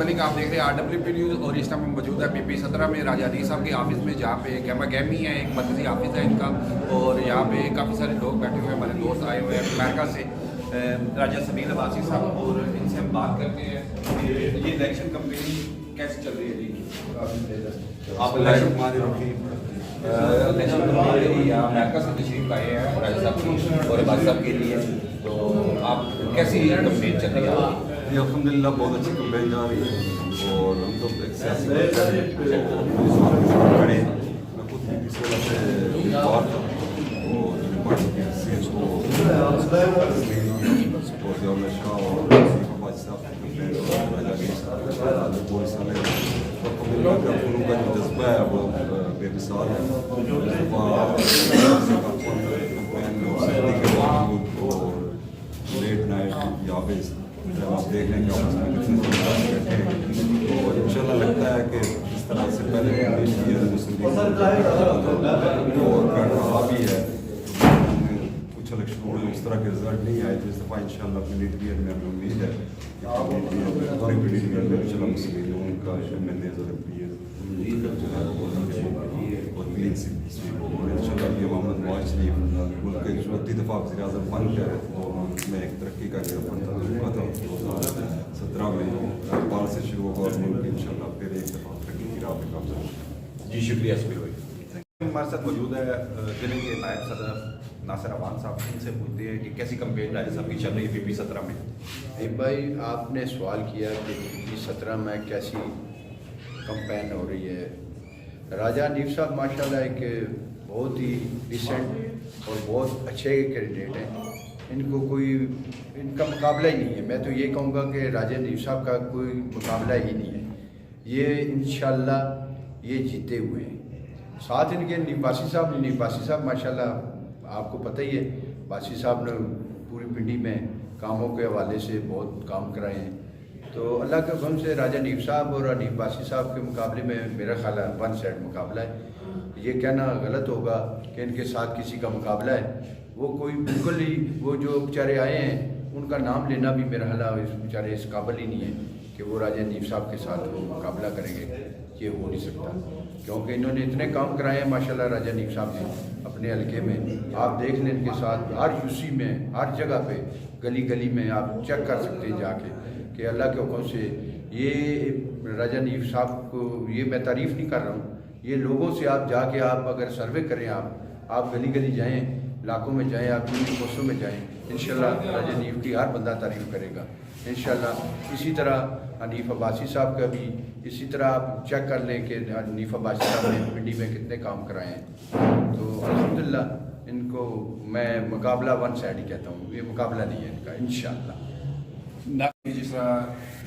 मलिक, आप देख रहे हैं RWP न्यूज़ और इस टाइम हम मौजूद है PP 17 में राजा अली साहब के ऑफिस में, जहाँ पे गैमा गैमी है, एक मरकजी ऑफिस है इनका। और यहाँ पे काफ़ी सारे लोग बैठे हुए हैं, हमारे दोस्त आए हुए हैं अमेरिका से, राजा समीर अब्बासी साहब, और इनसे हम बात करते हैं कि ये इलेक्शन कंपेनिंग कैसे चल रही है जी। आप इलेक्शन अमेरिका से तशरीफ लाए हैं राजा साहब की और अब्बासी साहब के लिए, तो आप कैसी कंपेन चल रही है? ये अल्हम्दुलिल्लाह बहुत अच्छी कंपेन जा रही है और हम तो एक सियासी खड़े हैं। मैं खुद भी इस वजह से बाहर था और पार्टी के सीएस को और शाह और अब्बासी साहब की कंपेन और राजा की बहुत सारे अल्हम्दुलिल्लाह का फनून का जो जज्बा है वो बेमिसाल है। कंपेन और लेट नाइट या फिर आप देख लें कि आपस में कितने बैठे हैं, तो इंशाल्लाह लगता है कि इस तरह से पहले मुस्लिम और रहा भी है। कुछ इलेक्शनों में उस तरह के रिजल्ट नहीं आए, तो इस दफ़ा इंशाल्लाह अपनी लीडर में हमें उम्मीद है कि इंशाल्लाह मुस्लिम उनका और क्लीन इंशाल्लाह ये मोहम्मद नवाज शरीफ मुल्क के चौथी दफ़ा वज़ीर आज़म बन गए, तो मैं एक तरक्की का बनता था 2017 में बाल से शुरू होगा और मुल्क इंशाल्लाह फिर एक दफ़ा तरक्की की राह पे कामयाब। जी शुक्रिया समीर भाई। हमारे साथ मौजूद है जिले के नायब सदर नासिर अवान साहब, इनसे पूछते हैं कि कैसी कंपेन राजा साहब की चल रही है PP 17 में। भाई आपने सवाल किया कि PP 17 में कैसी कंपेन हो रही है। राजा हनीफ साहब माशाल्लाह एक बहुत ही डिसेंट और बहुत अच्छे कैंडिडेट हैं, इनको कोई इनका मुकाबला ही नहीं है। मैं तो ये कहूँगा कि राजा हनीफ साहब का कोई मुकाबला ही नहीं है, ये इंशाल्लाह ये जीते हुए हैं। साथ इनके निवासी साहब माशाल्लाह आपको पता ही है, बासी साहब ने पूरी पिंडी में कामों के हवाले से बहुत काम कराए हैं। तो अल्लाह के हुक्म से राजा हनीफ साहब और हनीफ बासी साहब के मुकाबले में मेरा ख्याल है वन साइड मुकाबला है। ये कहना गलत होगा कि इनके साथ किसी का मुकाबला है, वो कोई बिल्कुल ही, वो जो बेचारे आए हैं उनका नाम लेना भी मेरा ख्याल इस बेचारे इस काबिल ही नहीं है कि वो राजा हनीफ साहब के साथ वो मुकाबला करेंगे। ये हो नहीं सकता, क्योंकि इन्होंने इतने काम कराए हैं माशाल्लाह राजा हनीफ साहब ने अपने हल्के में। आप देख लें इनके साथ हर यूसी में, हर जगह पे, गली गली में आप चेक कर सकते हैं जाके कि अल्लाह के हुक्म से ये राजा हनीफ साहब को, ये मैं तारीफ़ नहीं कर रहा हूँ, ये लोगों से आप जाके आप अगर सर्वे करें, आप गली गली जाएँ, इलाकों में जाएँ, आप दूसरी कोसों में जाएँ, इंशाल्लाह राजा हनीफ की हर बंदा तारीफ़ करेगा इंशाल्लाह। इसी तरह हनीफ अब्बासी साहब का भी इसी तरह आप चेक कर लें कि हनीफ अब्बासी साहब ने पिंडी में कितने काम कराए हैं। तो अल्हम्दुलिल्लाह इनको मैं मुकाबला वन साइड ही कहता हूँ, ये मुकाबला नहीं है इनका इंशाल्लाह। जिस तरह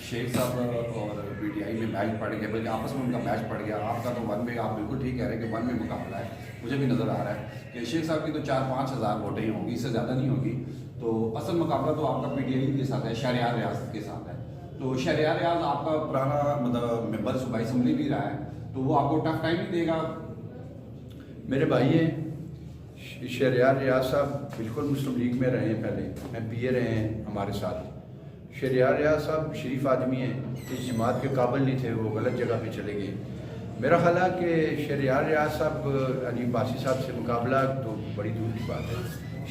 शेख साहब और PTI में मैच पड़ गया, बल्कि आपस में उनका मैच पड़ गया, आपका तो वन में, आप बिल्कुल ठीक कह रहे हैं कि वन में मुकाबला है। मुझे भी नज़र आ रहा है कि शेख साहब की तो 4-5 हज़ार वोटें ही होंगी, इससे ज़्यादा नहीं होगी। तो असल मुकाबला तो आपका PTI के साथ है, शहरियार रियासत के साथ है। तो शहरियार रियाज आपका पुराना मतलब मेंबर सूबाई असम्बली भी रहा है, तो वो आपको टफ टाइम नहीं देगा? मेरे भाई हैं शहरियार रियाज साहब, बिल्कुल मुस्लिम लीग में रहे हैं, पहले MPA रहे हैं हमारे साथ। शहरियार रियाज साहब शरीफ आदमी हैं, इस जमात के काबिल नहीं थे, वो गलत जगह पे चले गए। मेरा ख्याल है कि शहरियार रियाज साहब हनीफ बासी साहब से मुकाबला तो बड़ी दूर की बात है।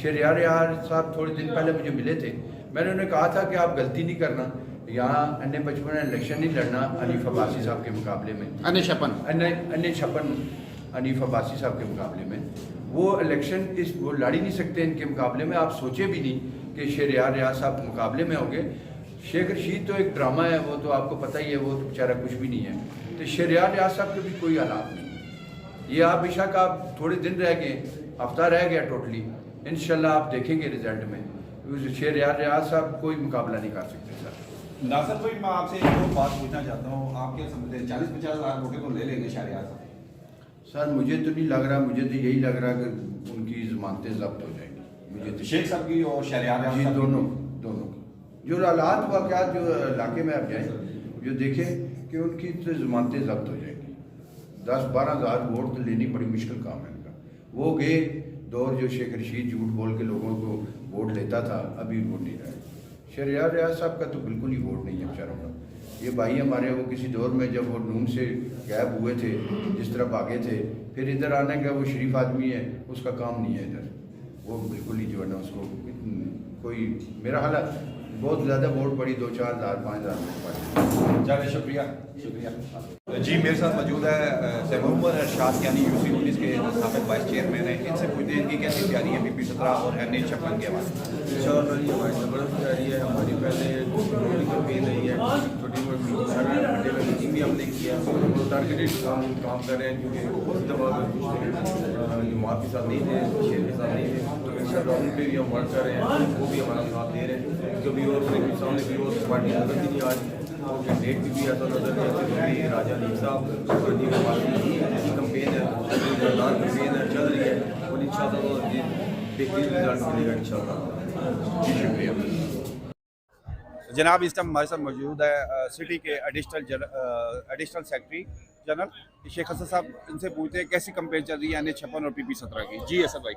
शहरियार रियाज साहब थोड़े दिन पहले मुझे मिले थे, मैंने उन्हें कहा था कि आप गलती नहीं करना, यहाँ अन्य इलेक्शन नहीं लड़ना हनीफ अब्बासी साहब के मुकाबले में, अन्य छप्पन हनीफ अब्बासी साहब के मुकाबले में। वो इलेक्शन वो लड़ ही नहीं सकते इनके मुकाबले में। आप सोचे भी नहीं कि शहरियार रियाज साहब के मुकाबले में होंगे। शेख रशीद तो एक ड्रामा है, वो तो आपको पता ही है, वो तो बेचारा कुछ भी नहीं है। तो शहरियार रियाज साहब के भी कोई हालात नहीं। ये आप बेशक आप थोड़े दिन रह गए, हफ्ता रह गया टोटली, इंशाल्लाह आप देखेंगे रिजल्ट में शहरियार रियाज साहब कोई मुकाबला नहीं कर सकते। सर नासिर भाई, मैं आपसे एक और बात पूछना चाहता हूँ, आप क्या समझते हैं 40-50 हज़ार वोटें तो ले लेंगे शहरियार साहब? सर मुझे तो नहीं लग रहा, मुझे तो यही लग रहा कि उनकी ज़मानतें जब्त हो जाएंगी। मुझे तो शेख साहब की और शहरियार जी दोनों की जो हालात वाक़यात जो इलाके में आप जाएँ, जो देखें कि उनकी तो ज़मानतें जब्त हो जाएंगी। 10-12 हज़ार वोट तो लेनी बड़ी मुश्किल काम है इनका। वो गए दौर जो शेख रशीद झूठ बोल के लोगों को वोट लेता था, अभी वो नहीं रहा है। शहरयार रियाज साहब का तो बिल्कुल ही वोट नहीं है बेचारों का। ये भाई हमारे वो किसी दौर में जब वो नून से गायब हुए थे, जिस तरह भागे थे, फिर इधर आने का वो शरीफ आदमी है, उसका काम नहीं है इधर, वो बिल्कुल ही जो है ना उसको कोई मेरा हाल बहुत ज़्यादा वोट पड़ी, 2-4 हज़ार 5 हज़ार। चलिए शुक्रिया शुक्रिया। जी मेरे साथ मौजूद है मोहम्मद अरशाद यानी यूसी 19 के साबिक वाइस चेयरमैन हैं। इनसे पूछते हैं इनकी कैसी तैयारी है PP 17 और NH56 के हवाले। इंशाअल्लाह ये हमारी ज़बरदस्त तैयारी है। हमारी पहले छोटी कैंपेन रही है, छोटी मोटी मीटिंग में मीटिंग भी हमने की है, तो टारगेटेड काम कर रहे हैं क्योंकि बहुत दफ़ा जो माँ के साथ नहीं थे, शेर के साथ नहीं थे, तो इंशाअल्लाह उन पर भी हम वर्क कर रहे हैं, वो भी हमारा साथ दे रहे हैं। कभी और सामने भी और पार्टी नजर नहीं आज और कैंडिडेट भी ऐसा नजर नहीं आते, क्योंकि राजा नीम साहब जी हमारी कैंपेन है, जोरदार कैंपेन है चल रही है और इंशाअल्लाह बेहतरीन रिजल्ट मिलेगा इंशाअल्लाह। जी शुक्रिया। जनाब इस टाइम हमारे साथ मौजूद है सिटी के additional secretary general Sheikh Hasan साहब। इनसे पूछते हैं कैसी कंपेन चल रही है NH56 और PP 17 की। जी असद भाई।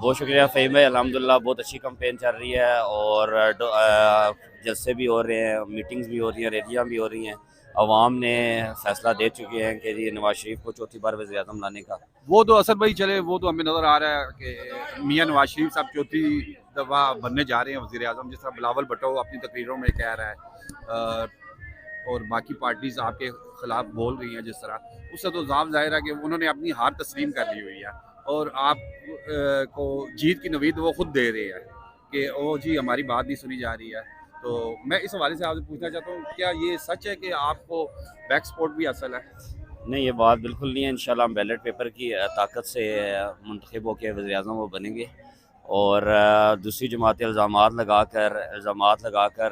बहुत शुक्रिया फ़हीम भाई, अल्हम्दुलिल्लाह बहुत अच्छी कंपेन चल रही है और जलसे भी हो रहे हैं, मीटिंग्स भी हो रही हैं, रैलियाँ भी हो रही हैं। अवाम ने फैसला दे चुके हैं कि जी नवाज शरीफ को चौथी बार वज़ीर-ए-आज़म लाने का। वो तो असद भाई चले, वो तो हमें नज़र आ रहा है कि मियाँ नवाज शरीफ साहब चौथी दफ़ा बनने जा रहे हैं वज़ीर-ए-आज़म, जिस तरह बिलावल भुट्टो अपनी तकरीरों में कह रहा है और बाकी पार्टीज़ आपके ख़िलाफ़ बोल रही हैं जिस तरह, उससे तो साफ ज़ाहिर है कि उन्होंने अपनी हार तस्लीम कर ली हुई है और आप को जीत की नवीद वो खुद दे रहे हैं कि ओ जी हमारी बात नहीं सुनी जा रही है। तो मैं इस हवाले से आपसे पूछना चाहता हूँ, क्या ये सच है कि आपको बैक सपोर्ट भी हासिल है? नहीं, ये बात बिल्कुल नहीं है। इंशाल्लाह हम बैलेट पेपर की ताकत से मुंतखब होकर वज़ीर-ए-आज़म वो बनेंगे और दूसरी जमातें इल्ज़ामात लगा कर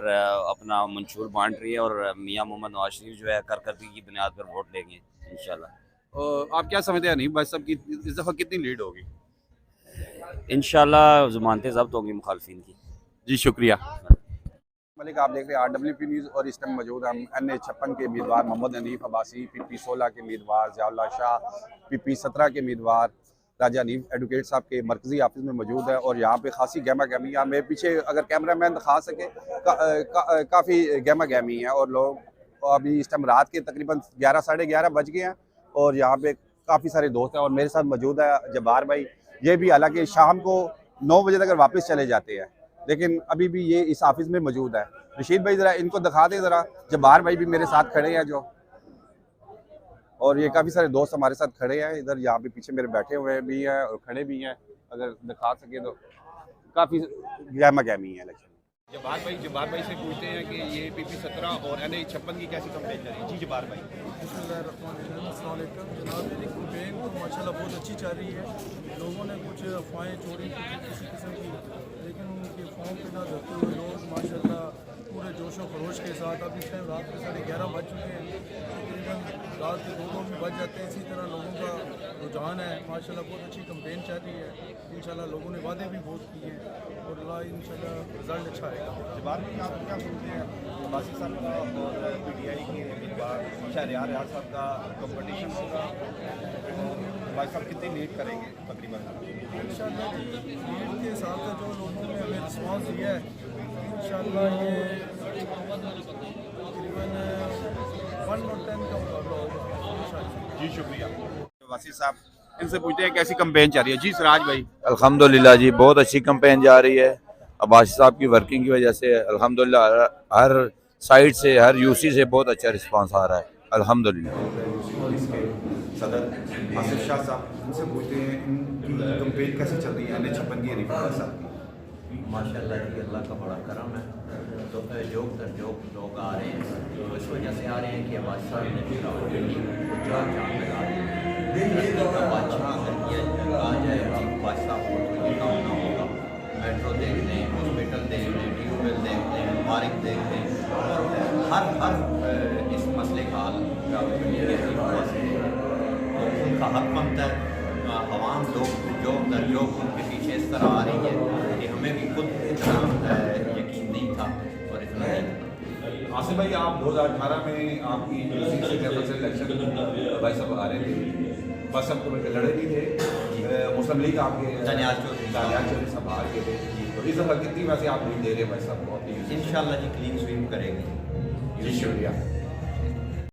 अपना मंशूर बांट रही है और मियाँ मोहम्मद नवाज शरीफ जो है करकर्दगी की बुनियाद पर वोट लेंगे इंशाल्लाह। आप क्या समझते हैं नहीं भाई साहब की इस दफ़ा कितनी लीड होगी? इंशाल्लाह ज़मानतें ज़ब्त होंगी मुखालफिन की। जी शुक्रिया। मलिक आप देख रहे हैं RWP न्यूज़ और इस टाइम मौजूद हम NH56 के उम्मीदवार मोहम्मद हनीफ अब्बासी, PP 16 के उम्मीदवार ज़ियाउल्लाह शाह, PP 17 के उम्मीदवार राजा हनीफ एडवोकेट साहब के मरकज़ी ऑफिस में मौजूद है और यहाँ पे खासी गहमा गहमी है। मेरे पीछे अगर कैमरा मैन दिखा सके काफ़ी गहमा गहमी है और लोग अभी इस टाइम रात के तकरीबन 11 साढ़े 11 बज गए हैं और यहाँ पे काफ़ी सारे दोस्त हैं और मेरे साथ मौजूद है जब्बार भाई। ये भी हालांकि शाम को 9 बजे तक वापस चले जाते हैं, लेकिन अभी भी ये इस ऑफिस में मौजूद है। रशीद भाई ज़रा इनको दिखा दें ज़रा, जब्बार भाई भी मेरे साथ खड़े हैं जो, और ये काफ़ी सारे दोस्त हमारे साथ खड़े हैं इधर, यहाँ पे पीछे मेरे बैठे हुए भी हैं और खड़े भी हैं, अगर दिखा सके तो काफ़ी गहमा गहमी है। जब्बार भाई से पूछते हैं कि ये PP 17 और NH56 की कैसी कंपेन चल रही है। जी जब्बार भाई। अस्सलाम वालेकुम जनाब, मेरी कैंपेन तो माशाल्लाह बहुत अच्छी चल रही है। लोगों ने कुछ अफवाहें छोड़ी किसी किस्म की, लेकिन उनकी अफवाहों पे ना धरते हुए लोग माशाल्लाह पूरे जोशो खरोश के साथ, अब इस टाइम रात के 11:30 बज चुके हैं, तकरीबन रात के 2 भी बज जाते हैं। इसी तरह लोगों का रुझान है माशाल्लाह, बहुत अच्छी कैंपेन चल रही है। इंशाल्लाह लोगों ने वादे भी बहुत किए और इंशाल्लाह रिजल्ट अच्छा आएगा। जब्बार भाई आप क्या सोचते हैं अब्बासी साहब का और PTI के उम्मीदवार शहरयार रियाज साहब का कंपटीशन होगा, भाई साहब कितनी लीड करेंगे तकरीबन? इंशाल्लाह लीड के हिसाब से जो लोगों ने हमें रिस्पॉन्स दिया है, इंशाल्लाह ये तकरीबन 1 और 10 का मुकाबला होगा इंशाल्लाह। जी शुक्रिया। वासी साहब इनसे पूछते हैं कैसी कंपेन चल रही है। जी सिराज भाई। अल्हम्दुलिल्लाह जी बहुत अच्छी कैंपेन जा रही है। अब्बासी साहब की वर्किंग की वजह से अल्हम्दुलिल्लाह हर साइड से, हर यूसी से बहुत अच्छा रिस्पांस आ रहा है अल्हम्दुलिल्लाह। सदर आसिफ शाह साहब इनसे पूछते हैं इनकी कंपेन कैसी चल रही है NH56 की रिफॉर्म साहब की? माशाल्लाह जी अल्लाह का बड़ा करम है। तो जोक दर जोक लोग आ रहे हैं, तो इस वजह से आ रहे हैं कि बादशाह ने पूरा चार चांद लगा दिए। बादशाह अगर किया आ जाए बादशाह को तो ये काम ना होगा। मेट्रो देख लें, हॉस्पिटल देख लें, ट्यूबवेल देख लें, पार्क देख लें, हर इस मसले का हल तो उनका हक बनता है। आवाम लोग जोक दर जोक उनके पीछे इस तरह आ रही है कि हमें भी खुद इतना यकीन नहीं था और इतना नहीं। आसिफ भाई आप 2018 में आपकी यूसी से इलेक्शन भाई साहब आ रहे थे, बस सब तो लड़े भी थे, मुस्लिम लीग आपके दानियाल चौधरी साहब हार गए थे, तो इस दफ़ा कितनी वैसे आप लीड दे रहे हैं भाई साहब को अपनी? इंशाल्लाह जी क्लीन स्वीप करेंगे। जी शुक्रिया।